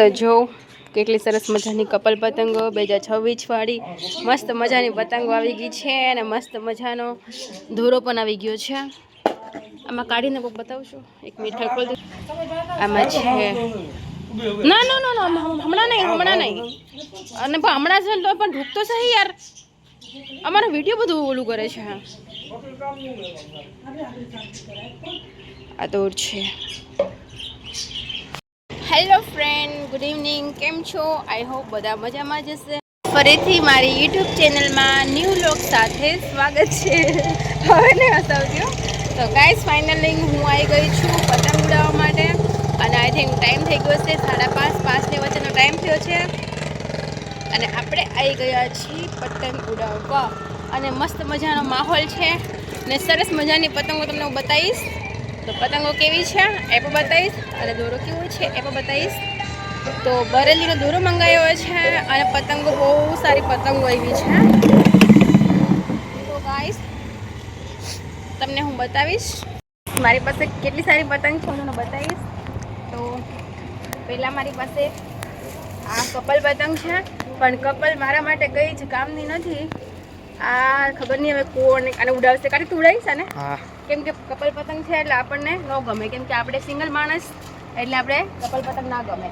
તો જો કેટલી સરસ મજાની કપલ પતંગો 2026 વાળી મસ્ત મજાની પતંગો આવી ગઈ છે અને મસ્ત મજાનો દોરો પણ આવી ગયો છે. આમાં કાઢીને કોક બતાવશું. એક મિનિટ ખોલ દે. આમાં છે ના ના ના હમણાં નહીં અને હમણાં છે તો પણ ઢૂકતો સહી યાર. અમારો વિડીયો બધું ઓલું કરે છે. આ દોર છે. Hello friend, good evening. કેમ છો? આઈ હોપ બધા મજામાં જ હશે. ફરીથી મારી યુટ્યુબ ચેનલમાં ન્યૂ લોક સાથે સ્વાગત છે. હવે ને હસાવજો. તો ગાઈસ ફાઇનલી હું આવી ગઈ છું પતંગ ઉડાવવા માટે અને આઈ થિંક ટાઈમ થઈ ગયો છે 5:30 ની વચ્ચેનો ટાઈમ થયો છે અને આપણે આવી ગયા છીએ પતંગ ઉડાવવા અને મસ્ત મજાનો માહોલ છે ને સરસ મજાની પતંગો તમને હું બતાવીશ. તો પતંગો કેવી છે એ પણ બતાવીશ અને દોરો કેવો છે એ પણ બતાવીશ. તો બરેલીનો દોરો મંગાવ્યો છે અને પતંગો બહુ સારી પતંગો આવી છે. તો ગાઈસ તમને હું બતાવીશ મારી પાસે કેટલી સારી પતંગ છે હું તમને બતાવીશ. તો પહેલાં મારી પાસે આ કપલ પતંગ છે પણ કપલ મારા માટે કંઈ જ કામની નથી. આ ખબર નહીં હવે કોણ આને ઉડાવશે. કાઢી તું ઉડાવીશ આને? હા. કેમ કે કપલ પતંગ છે એટલે આપણને ન ગમે કેમ કે આપણે સિંગલ માણસ એટલે આપણે કપલ પતંગ ના ગમે.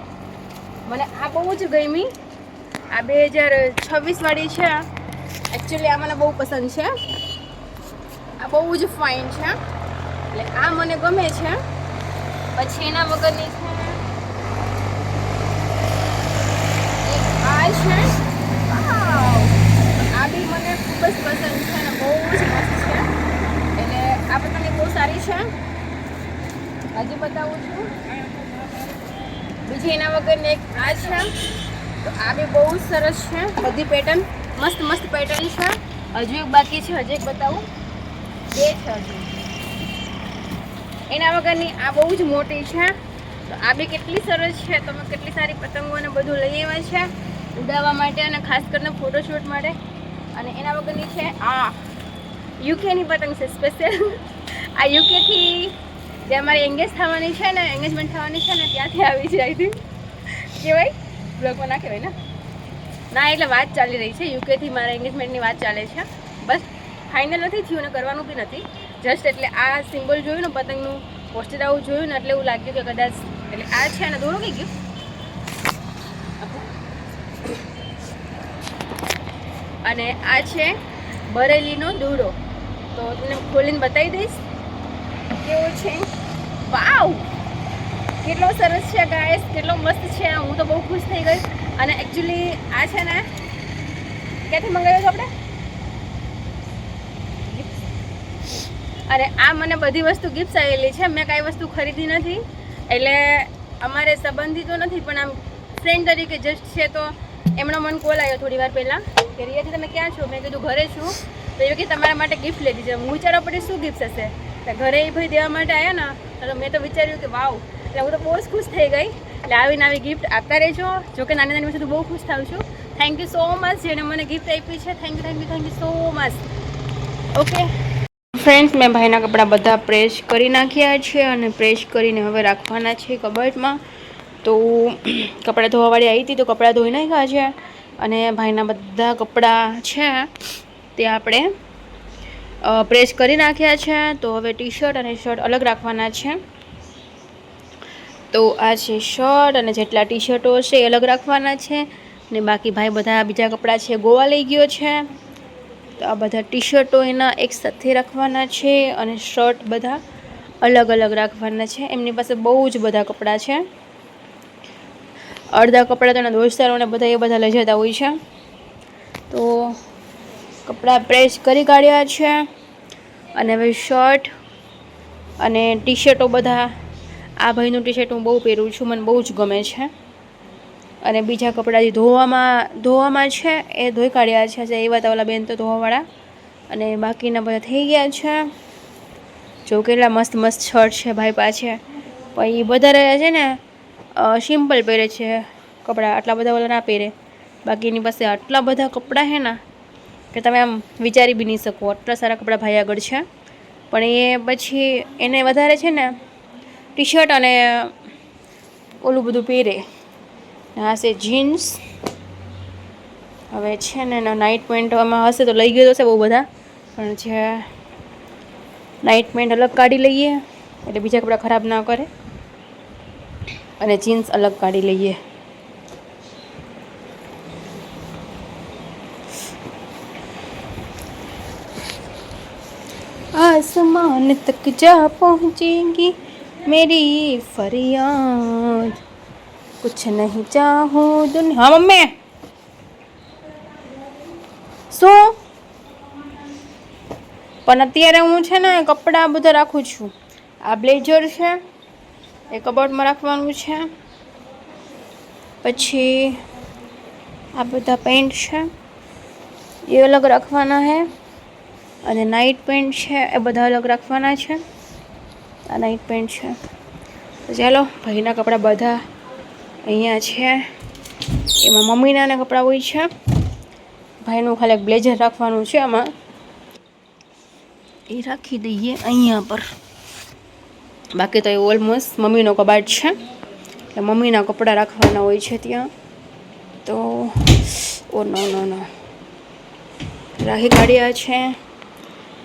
મને આ બહુ જ ગમી. આ 2026 વાળી છે. એકચ્યુઅલી આ મને બહુ પસંદ છે. આ બહુ જ ફાઇન છે એટલે આ મને ગમે છે. પછી એના વગરની છે એક આ છે. આ બી મને ખૂબ જ પસંદ છે અને બહુ જ મસ્ત છે. એટલે આ પતંગ બહુ સારી છે. હજી બતાવું છું. બીજી એના વગરની એક આ છે. તો આ બી બહુ સરસ છે. બધી પેટર્ન મસ્ત મસ્ત પેટર્ન છે. હજુ એક બાકી છે. હજી એક બતાવું. બે છે હજુ. એના વગરની આ બહુ જ મોટી છે. તો આ બી કેટલી સરસ છે. તમે કેટલી સારી પતંગો અને બધું લઈ આવ્યા છે ઉડાવવા માટે અને ખાસ કરીને ફોટોશૂટ માટે. અને એના વગરની છે આ યુકેની પતંગ છે સ્પેશિયલ. આ યુકેથી જે અમારી એંગેજ થવાની છે ને એંગેજમેન્ટ થવાની છે ને ત્યાંથી આવી છે. આઈ થિંક કહેવાય બ્લોગમાં ના કહેવાય ને ના એટલે વાત ચાલી રહી છે. યુકેથી મારા એંગેજમેન્ટની વાત ચાલે છે. બસ ફાઇનલ નથી થયું અને કરવાનું બી નથી. જસ્ટ એટલે આ સિમ્બોલ જોયું ને પતંગનું પોસ્ટર આવું જોયું ને એટલે એવું લાગ્યું કે કદાચ એટલે આ છે અને દોરો કઈ ગયું. અને આ છે બરેલીનો દોરો. તો તમને ખોલીને બતાવી દઈશ કેવો છે. વાવ કેટલો સરસ છે ગાઈસ, કેટલો મસ્ત છે. હું તો બહુ ખુશ થઈ ગઈ. અને એકચ્યુઅલી આ છે ને ક્યાંથી મંગાવ્યો છો આપણે? અને આ મને બધી વસ્તુ ગિફ્ટ આવેલી છે. મેં કાંઈ વસ્તુ ખરીદી નથી. એટલે અમારે સંબંધી તો નથી પણ આમ ફ્રેન્ડ તરીકે જસ્ટ છે. તો એમનો મને કોલ આવ્યો થોડી વાર પહેલાં કે રિયાજી તમે ક્યાં છો? મેં કીધું ઘરે છું. તો એવું કે તમારા માટે ગિફ્ટ લીધી છે. હું વિચારવા પડે શું ગિફ્ટ હશે. તો ઘરે એ ભાઈ દેવા માટે આવ્યા ને તો મેં તો વિચાર્યું કે વાવ. એટલે હું તો બહુ જ ખુશ થઈ ગઈ. એટલે આવીને આવી ગિફ્ટ આપતા રહેજો. જોકે નાની નાની વસ્તુ બહુ ખુશ થાઉં છું. થેન્ક યુ સો મચ જેને મને ગિફ્ટ આપી છે. Thank you so much. Okay friends, મેં ભાઈના કપડાં બધા પ્રેસ કરી નાખ્યા છે અને પ્રેસ કરીને હવે રાખવાના છે કબર્ડમાં. તો કપડાં ધોવાવાળી આવી હતી તો કપડાં ધોઈ નાખ્યા છે અને ભાઈના બધા કપડાં છે તે આપણે પ્રેસ કરી નાખ્યા છે. તો હવે ટી શર્ટ અને શર્ટ અલગ રાખવાના છે. તો આ છે શર્ટ અને જેટલા ટી શર્ટો છે એ અલગ રાખવાના છે ને બાકી ભાઈ બધા બીજા કપડાં છે ગોવા લઈ ગયો છે. તો આ બધા ટી શર્ટો એના એક સાથે રાખવાના છે અને શર્ટ બધા અલગ અલગ રાખવાના છે. એમની પાસે બહુ જ બધા કપડાં છે. અડધા કપડાં તો એના દોસ્તારોને બધા એ બધા લઈ જતા હોય છે. તો કપડાં પ્રેસ કરી કાઢ્યા છે અને હવે શર્ટ અને ટી શર્ટો બધા આ ભાઈનું ટી શર્ટ હું બહુ પહેરું છું. મને બહુ જ ગમે છે. અને બીજા કપડાં જે ધોવામાં છે એ ધોઈ કાઢ્યા છે. એવા તો ઓલા બેન તો ધોવાવાળા અને બાકીના બધા થઈ ગયા છે. જો કેટલા મસ્ત મસ્ત શર્ટ છે ભાઈ પાસે. પણ એ વધારે છે ને સિમ્પલ પહેરે છે કપડાં. આટલા બધા ઓલા ના પહેરે. બાકી એની પાસે આટલા બધા કપડાં છે ને કે તમે આમ વિચારી બી નહીં શકો. આટલા સારા કપડાં ભાઈ આગળ છે. પણ એ પછી એને વધારે છે ને ટી શર્ટ અને ઓલું બધું પહેરે આ છે જીન્સ. હવે છે ને નાઇટ પેન્ટ આમાં હશે તો લઈ ગયો હશે બહુ બધા, પણ છે નાઇટ પેન્ટ અલગ કાઢી લઈએ એટલે બીજા કપડાં ખરાબ ના કરે, અને જીન્સ અલગ કાઢી લઈએ. आसमान तक जा पहुँचेगी मेरी फरियाद, कुछ नहीं चाहूँ दुनिया. हाँ मम्मी શું? પણ અત્યારે હું છે ને કપડાં બધા રાખું છું. આ બ્લેઝર છે એ કબોર્ડમાં રાખવાનું છે, પછી આ બધા પેન્ટ છે એ અલગ રાખવાના છે, અને નાઇટ પેન્ટ છે એ બધા અલગ રાખવાના છે. આ નાઇટ પેન્ટ છે. તો ચાલો ભાઈના કપડાં બધા અહીંયા છે, એમાં મમ્મીના કપડાં હોય છે. ભાઈનું ખાલી એક બ્લેઝર રાખવાનું છે આમાં, એ રાખી દઈએ અહીંયા પર. બાકી તો એ ઓલમોસ્ટ મમ્મીનો કબાટ છે એટલે મમ્મીના કપડાં રાખવાના હોય છે ત્યાં. તો ઓ નો રાખી કાઢ્યા છે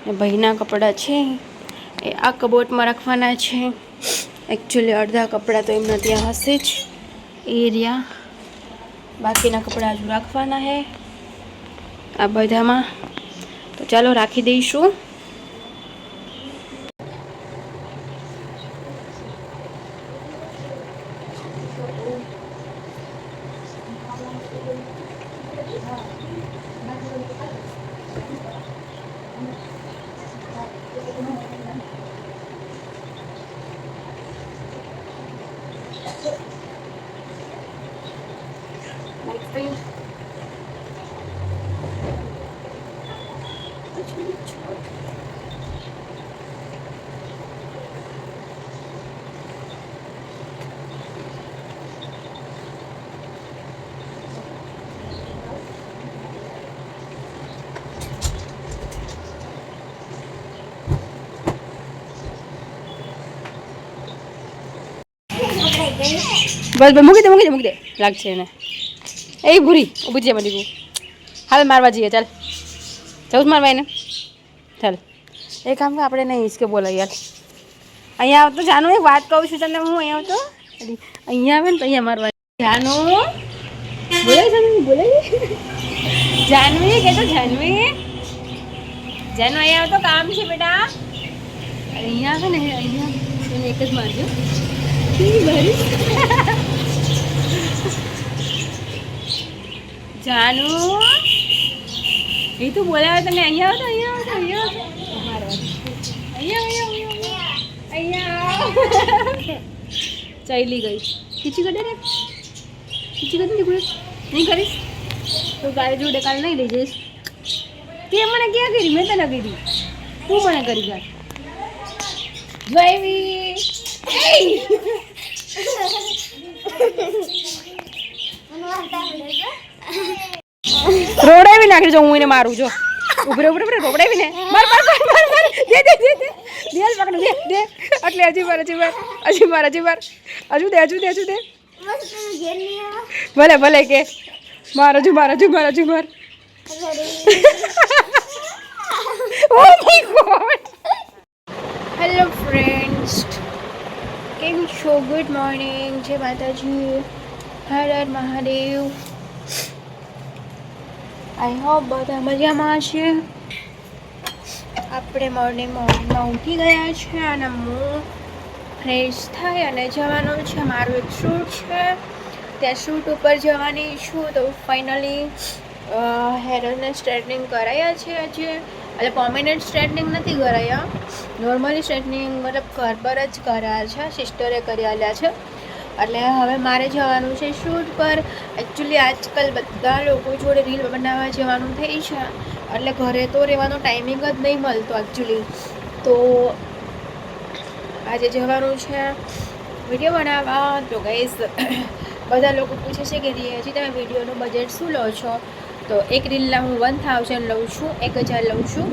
ને ભાઈના કપડાં છે એ આ કબોર્ડમાં રાખવાના છે. એકચ્યુઅલી અડધા કપડાં તો એમના ત્યાં હશે જ એ રહ્યા, બાકીના કપડાં હજુ રાખવાના છે આ બધામાં. તો ચાલો રાખી દઈશું. બસ મૂકી દે લાગશે એને. એ ભૂરી ઊભી છે બધી. હાલ મારવા જઈએ, ચાલ જવું મારવા એને. ચાલ એ કામ આપણે નહીં હિસકે બોલાય યાર. અહીંયા આવતો જાનું, એક વાત કહું છું તને હું. અહીંયા આવતો અહીંયા આવે ને તો અહીંયા મારવા જાનું બોલાય જાનવી કે તો જાનવી અહીંયા આવતો કામ છે બેટા. અહીંયા આવે ને અહીંયા એક જ મારજો. જાનુ એ તું બોલાવે તને. અહીંયા આવતો અહીંયા ચાલી ગઈ. ખીચી કડે ને ખીચી કડી નહીં કરીશ તો ગાડી જોડે કાલ નહીં લઈ જઈશ. તે મને ક્યાં કરી? મેં તને કીધી, તું મને કરી ગાય જોઈવી. રોડાવી નાખી જો હું એને મારું. જો ઉભરે રોડાવી ને માર દે પકડ દે. એટલે હજી માર હજુ દે ભલે કે માર હજુ માર. Oh my God. Hello friends, કેમ છો? ગુડ મોર્નિંગ, જય માતાજી, હર હર મહાદેવ. આઈ હોપ બધા મજામાં છે. આપણે મોર્નિંગમાં ઉઠી ગયા છે અને હું ફ્રેશ થઈ અને જવાનું છે. મારું એક શૂટ છે, ત્યાં શૂટ ઉપર જવાની છું. તો ફાઇનલી હેરને સ્ટ્રેટનિંગ કરાયા છે આજે. એટલે પરમેનન્ટ સ્ટ્રેટનિંગ નથી કરાયા, નોર્મલી સ્ટ્રેટનિંગ મતલબ ઘર પર જ કર્યા છે, સિસ્ટરે કરી આલ્યા છે. એટલે હવે મારે જવાનું છે શૂટ પર. એકચ્યુઅલી આજકાલ બધા લોકો જોડે રીલ બનાવવા જવાનું થઈ છે, એટલે ઘરે તો રહેવાનો ટાઈમિંગ જ નહીં મળતો એકચ્યુઅલી. તો આજે જવાનું છે વિડીયો બનાવવા. તો ગાઈસ બધા લોકો પૂછે છે કે હજી તમે વિડીયોનું બજેટ શું લો છો? તો એક રીલના હું 1000 લઉં છું, 1000 લઉં છું.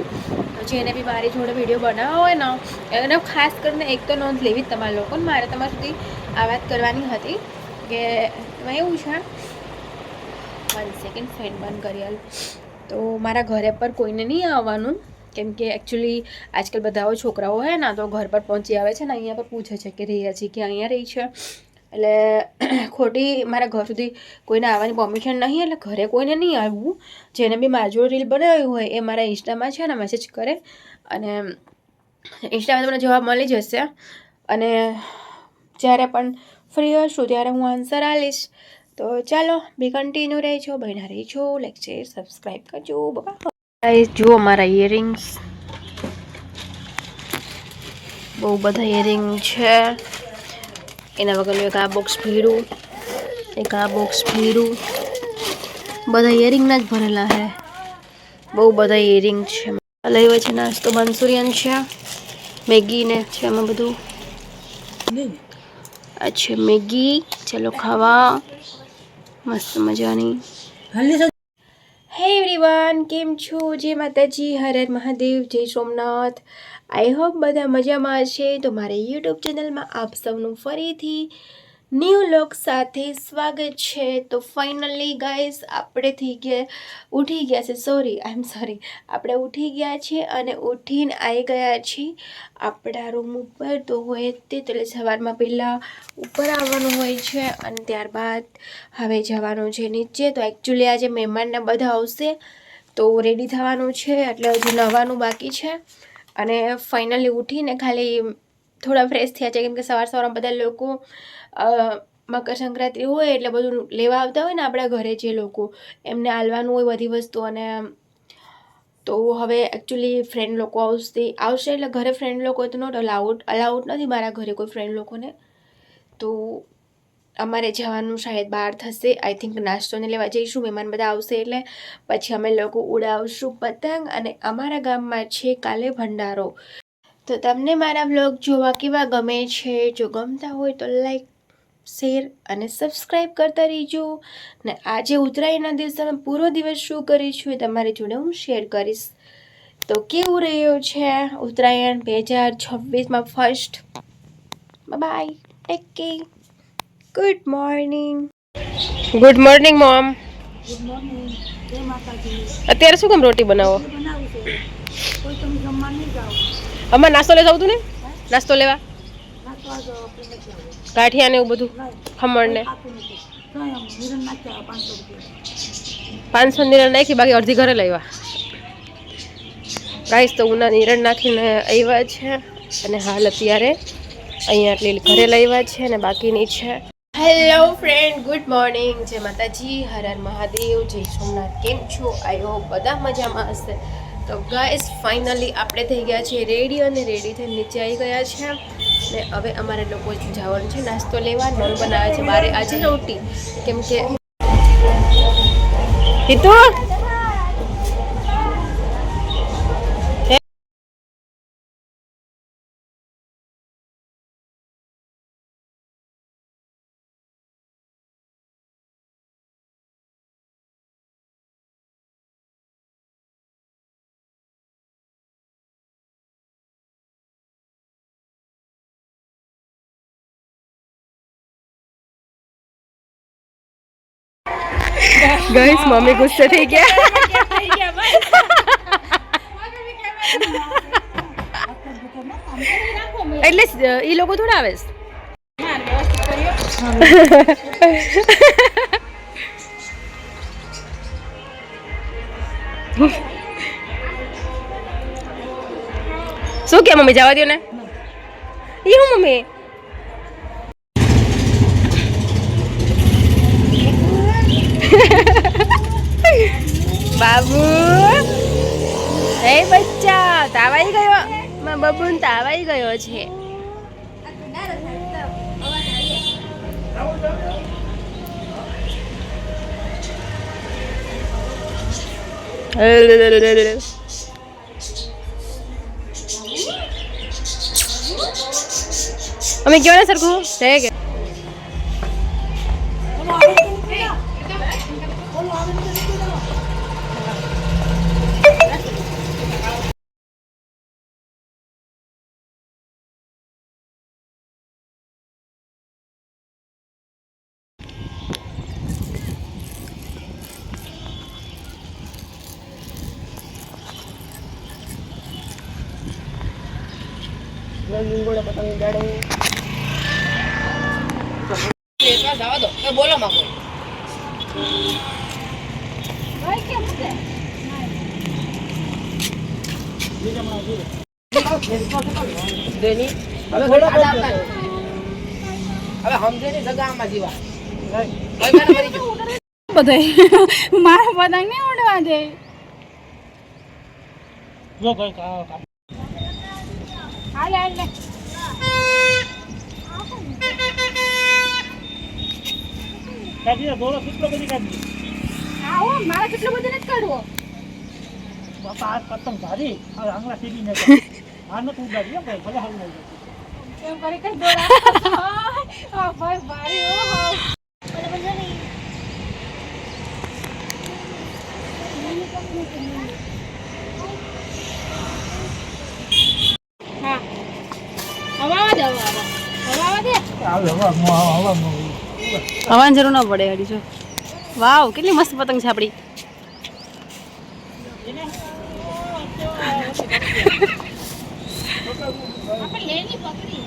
તો જેને બી મારી જોડે વિડીયો બનાવવા હોય ને એને ખાસ કરીને એક તો નોંધ લેવી જ તમારા લોકોને. મારે તમારા સુધી આ વાત કરવાની હતી કે એમાં એવું છે 1 સેકન્ડ ફેન બંધ કરી આલ. તો મારા ઘરે પર કોઈને નહીં આવવાનું કેમ કે એકચ્યુઅલી આજકાલ બધા છોકરાઓ હોય ને તો ઘર પર પહોંચી આવે છે ને અહીંયા પર પૂછે છે કે રહ્યા છે કે અહીંયા રહી છે, એટલે ખોટી મારા ઘર સુધી કોઈને આવવાની પરમિશન નહીં, એટલે ઘરે કોઈને નહીં આવવું. જેને બી મારી જોડે રીલ બનાવ્યું હોય એ મારા ઇન્સ્ટામાં છે ને મેસેજ કરે અને ઇન્સ્ટામાં તમને જવાબ મળી જશે. અને જ્યારે પણ ફ્રી હશું ત્યારે હું આન્સર આલીશ. તો ચાલો બી કન્ટિન્યુ રહેજો, બહેના રહેજો, લાઈક શેર સબસ્ક્રાઈબ કરજો. બાય. જુઓ મારા ઇયરિંગ્સ, બહુ બધા ઇયરિંગ છે. એના વગરનું એક આ બોક્સ ભીડું, એક આ બોક્સ ભીડું, બધા ઇયરિંગના જ ભરેલા છે. બહુ બધા ઇયરિંગ છે. લઈ છે નાસ્તો મંચુરિયન છે, મેગી ને છે એમાં બધું. અચ્છા મેગી, ચલો ખાવા મસ્ત મજાની. હે એવરીવન, કેમ છો? જય માતાજી, હર હર મહાદેવ, જય સોમનાથ. આઈ હોપ બધા મજામાં છે. તો મારે યુટ્યુબ ચેનલમાં આપ સૌનું ફરીથી ન્યૂ લોક સાથે સ્વાગત છે. તો ફાઇનલી ગાઈસ આપણે ઉઠી ગયા છે, આપણે ઉઠી ગયા છે અને ઉઠીને આવી ગયા છીએ આપણા રૂમ ઉપર. તો હોય તે એટલે સવારમાં પહેલાં ઉપર આવવાનું હોય છે અને ત્યારબાદ હવે જવાનું છે નીચે. તો એકચ્યુઅલી આજે મહેમાનને બધા આવશે તો રેડી થવાનું છે, એટલે હજુ નવાનું બાકી છે. અને ફાઇનલી ઉઠીને ખાલી થોડા ફ્રેશ થયા છે કેમ કે સવારમાં બધા લોકો મકર સંક્રાંતિ હોય એટલે બધું લેવા આવતા હોય ને આપણા ઘરે જે લોકો એમને આલવાનું હોય બધી વસ્તુ. અને તો હવે એકચ્યુઅલી ફ્રેન્ડ લોકો આવશે એટલે ઘરે ફ્રેન્ડ લોકો તો નોટ અલાઉડ નથી મારા ઘરે કોઈ ફ્રેન્ડ લોકોને. તો અમારે જવાનું શાયદ બહાર થશે, આઈ થિંક નાસ્તોને લેવા જઈશું. મહેમાન બધા આવશે એટલે પછી અમે લોકો ઉડાવશું પતંગ. અને અમારા ગામમાં છે કાલે ભંડારો. તો તમને મારા વ્લોગ જોવા કેવા ગમે છે? જો ગમતા હોય તો લાઈક શેર અને સબસ્ક્રાઈબ કરતા રહીજો. ને આજે ઉત્તરાયણના દિવસે અમે પૂરો દિવસ શું કરીશું એ તમારી જોડે હું શેર કરીશ. તો કેવું રહ્યો છે ઉત્તરાયણ 2026માં first. Bye, take care, good morning. Good morning mom. Good morning. જય માતાજી. અત્યારે શું કામ રોટી બનાવો? બનાવું છે. કોઈ તમે જમવા નહીં જાઓ? અમારે નાસ્તો લેવા જવું તું ને, નાસ્તો લેવા નાસ્તો આજે આપણે નથી આવો. ગાંઠિયા ને એવું બધું, ખમણ ને ખાતું નથી. કાંઈ આમ નિરણ નાખ્યા 500 રૂપિયા. 500 નિરણ નાખી, બાકી અડધી ઘરે લાવ્યા. ગાઈસ તો ઉના નિરણ નાખીને આવ્યા છે અને હાલ અત્યારે અહીંયા એટલે ઘરે લાવ્યા છે અને બાકીની છે. હેલો ફ્રેન્ડ, ગુડ મોર્નિંગ, જય માતાજી, હર હર મહાદેવ, જય સોમનાથ. કેમ છો? આઈ હોપ બધા મજામાં હશે. તો ગાઈસ ફાઇનલી આપણે થઈ ગયા છીએ રેડી અને રેડી થઈને નીચે આવી ગયા છે. ને હવે અમારે લોકો જવાનું છે નાસ્તો લેવા. નોન બનાવે છે બારે આજે રોટી કેમ કે હિતુ ગાઈસ મમ્મી ગુસ્સે થઈ ગયા. એટલે એ લોકો થોડા આવે શું કે મમ્મી જવા દો ને. એ હું મમ્મી બાબુ, હે બચ્ચા, તાવાઈ ગયો, બબુન તાવાઈ ગયો છે. અમે કયો ને સરખું છે કે લીંગોડો પતંગ ઉડાડો. જવા દો બોલો માં કોઈ ભાઈ કેમ છે? દેની હવે સમજે ની જગામાં જીવા બધાય મારા પતંગ નહીં ઉડવા દે. હાલે હાલે આવો મારા કેટલો બધો નથી કાઢવો. બાપા આ પતંગ ભારી હવે આંગળા સીધી ને આનો તું ઉડાડી ભલે હાલ નહીં એમ કરી કઈ દોરા આ ભાઈ ભારી ઓ હા હા હવા દે હવાની જરૂર ન પડે હડી જો. વાવ કેટલી મસ્ત પતંગ છે આપણી. આપણે લેની પકડી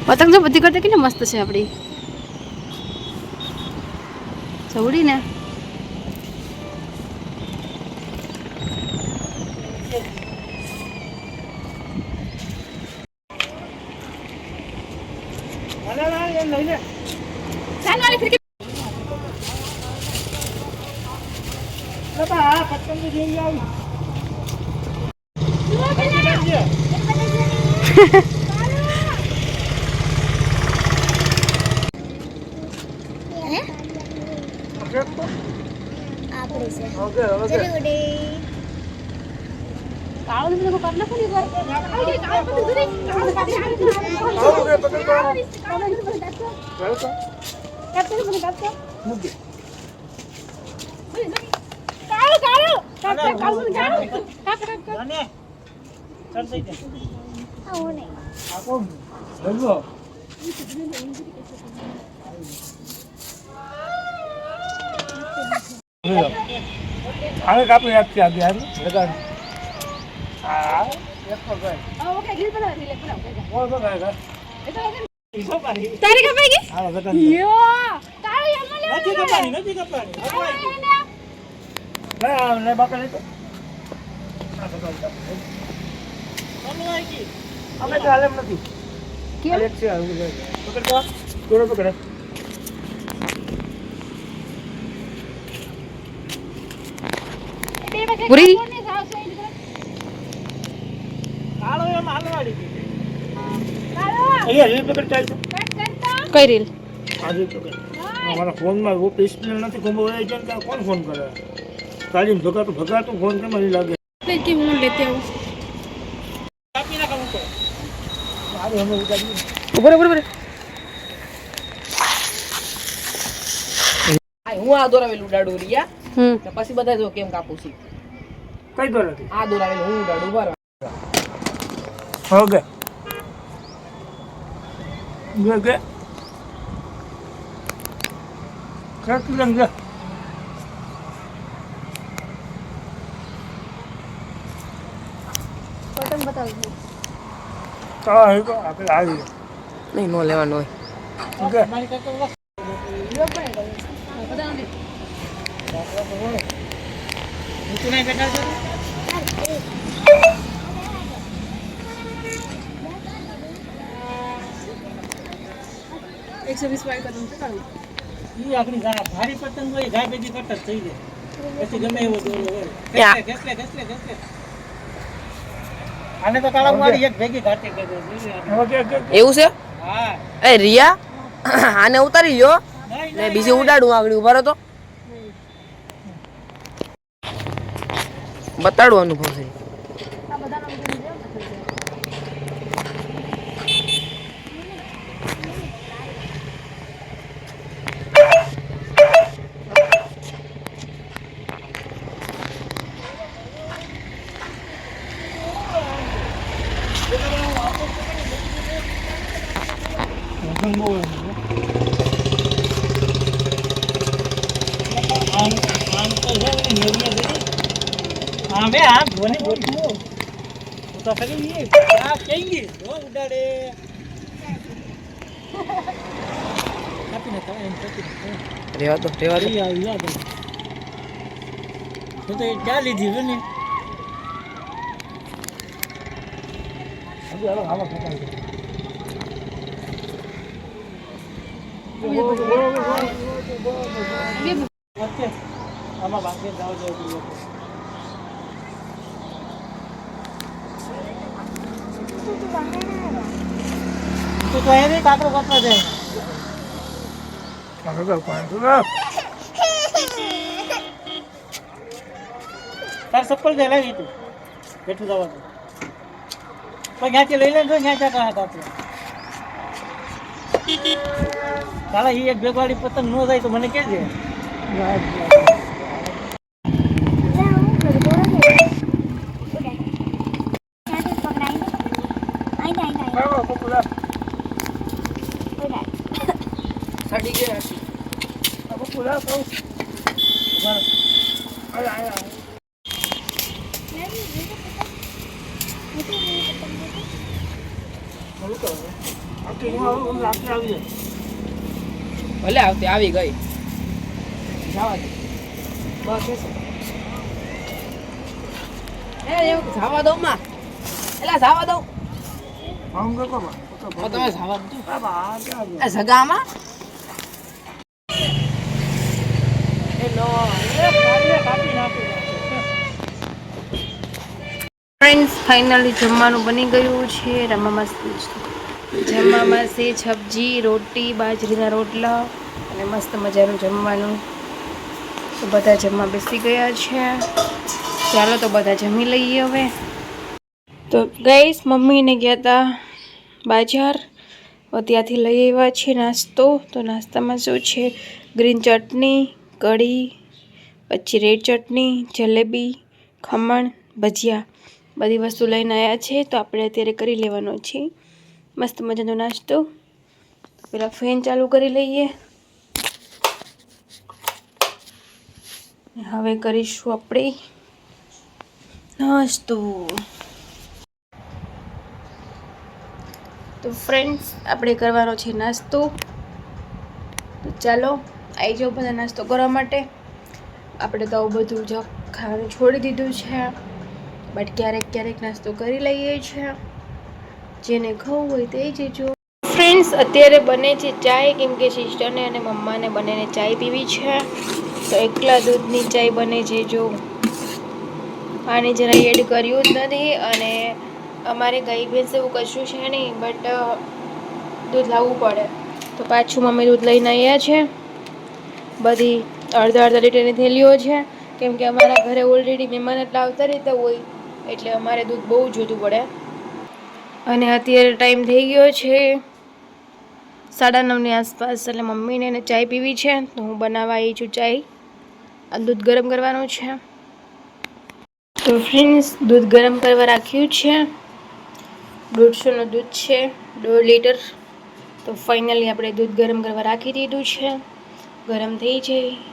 પતંગ જો બધી કરતા કેટલી મસ્ત છે આપણી. ચવડી ને લઈને ચાલ વાળી ફિરકી બાપા આ પતંગ જોઈ આવી કાળો ને કર નાખો ને ઘર આવી કાળો પતંગ દૂરી કાળો અને ચાલ થઈ જાય આ કોણ બોલો હવે કાપી આપી આ યાર લગાડ આ એક પર ગઈ ઓકે ગીર પર લે પર બોલ બોલ ગઈ તારી કપાઈ ગઈ હા બતા યો તારી એમાં લે નથી કપાણી ના લે બાપા લે તો આ બતા ચાલુ કી અમે ચાલે એમ નથી કેમ? એક છે આવી ગઈ પકડ તો થોડો પકડ પૂરી કાળો એમ હાલવાડી દીધી અહીંયા રીલ પકડ ચાલ તો કઈ રીલ? આજે પકડ અમારા ફોનમાં વો ડિસ્પ્લે નથી ગમો હોય છે કે કોણ ફોન કરે કાઢીને ભગાતું ફોન કેમ નહીં લાગે लेके वो लेते हो કાપી નાખ હું તો મારે અમે ઉડાડી ઉપર ઉપર ઉપર. હું આ દોરાવેલું ઉડાડું રિયા હમ તો પછી બધા જો કેમ કાપું છું કઈ દોર હતી આ દોરાવેલું હું ઉડાડું બરાબર ઓકે ઓકે કાપી લંગ પતંગ બતાવજો. હા એ તો આપણે આવી નહીં નો લેવાનું હોય ઓકે નીચે નહીં બેઠા છો 120 વાળી કદમ છે કાઢું ઈ આપણી ભારી પતંગ હોય ગાય બેજી કટ જ થઈ જાય પછી ગમે એવો દોરો હોય ખેંચલે આને તો કાળા મારી એક ભેગી ઘાટે કરી ઓકે ઓકે એવું છે હા એ રિયા આને ઉતારી લ્યો નહીં ને બીજું ઉડાડું આગળ ઉભા રહો તો બતાડું અનુભવ છે આ બધાનો વિડિયો જોયો હા મેં આ ધોની બોલું તો ખરી એ આ કેંગી હો ઉડાડે કાપી ના કાપી રેવા દો રેવા દો યાદ તો ક્યાં લીધી છે ને હવે હાલો હાલો ફટાઈ ઓકે આમાં બાકી જાવ જાવ તો એને કાકરો કાપવા જાય તાર ચપ્પલ દે લાવી તું બેઠું જવા દે પણ ત્યાંથી લઈ લે તો ત્યાં જતા હતા આપણે ચાલો એ એક ભેગવાળી પતંગ ન જાય તો મને કહેજે સાડી ગયા ભલે આવતી આવી ગઈ જવા દે બસ એવું જવા દો માં એલા જવા દો તમે જવા દો જગામાં ફ્રેન્ડ્સ ફાઇનલી જમવાનું બની ગયું છે જમવામાં છે સબ્જી રોટી બાજરીના રોટલા અને મસ્ત મજાનું જમવાનું તો બધા જમવા બેસી ગયા છે ચાલો તો બધા જમી લઈએ હવે તો ગઈસ મમ્મીને ગયા હતા બાજાર ત્યાંથી લઈ આવ્યા છે નાસ્તો તો નાસ્તામાં શું છે ગ્રીન ચટણી કઢી પછી રેડ ચટણી જલેબી ખમણ ભજીયા બધી વસ્તુ લઈને આવ્યા છે તો આપણે અત્યારે કરી લેવાનો છે મસ્ત મજાનો નાસ્તો પેલા ફેન ચાલુ કરી લઈએ હવે કરીશું આપણે નાસ્તો તો ફ્રેન્ડ્સ આપણે કરવાનો છે નાસ્તો તો ચાલો આવી જાઓ બધા નાસ્તો કરવા માટે આપણે તો આવું બધું જ ખાવાનું છોડી દીધું છે બટ ક્યારેક ક્યારેક નાસ્તો કરી લઈએ છીએ જેને ખાવું હોય તે જજો ફ્રેન્ડ્સ અત્યારે બને છે ચાય કેમ કે સિસ્ટરને અને મમ્માને બંનેને ચાય પીવી છે તો એકલા દૂધની ચાય બને છે જો પાણી જરા એડ કર્યું જ નથી અને અમારે ગાય ભેંસ એવું કશું છે નહીં બટ દૂધ લાવવું પડે તો પાછું મમ્મી દૂધ લઈને આવ્યા છે બધી અડધા લીટરની થેલીઓ છે કેમ કે અમારા ઘરે ઓલરેડી મહેમાન એટલા આવતા રહેતા હોય એટલે અમારે દૂધ બહુ જોતું પડે અને અત્યારે ટાઈમ થઈ ગયો છે 9:30ની આસપાસ એટલે મમ્મીને એને ચાય પીવી છે તો હું બનાવવા આવી છું ચાય આ દૂધ ગરમ કરવાનું છે તો ફ્રેન્ડ્સ દૂધ ગરમ કરવા રાખ્યું છે 150નું દૂધ છે 1.5 લીટર તો ફાઇનલી આપણે દૂધ ગરમ કરવા રાખી દીધું છે ગરમ થઈ જાય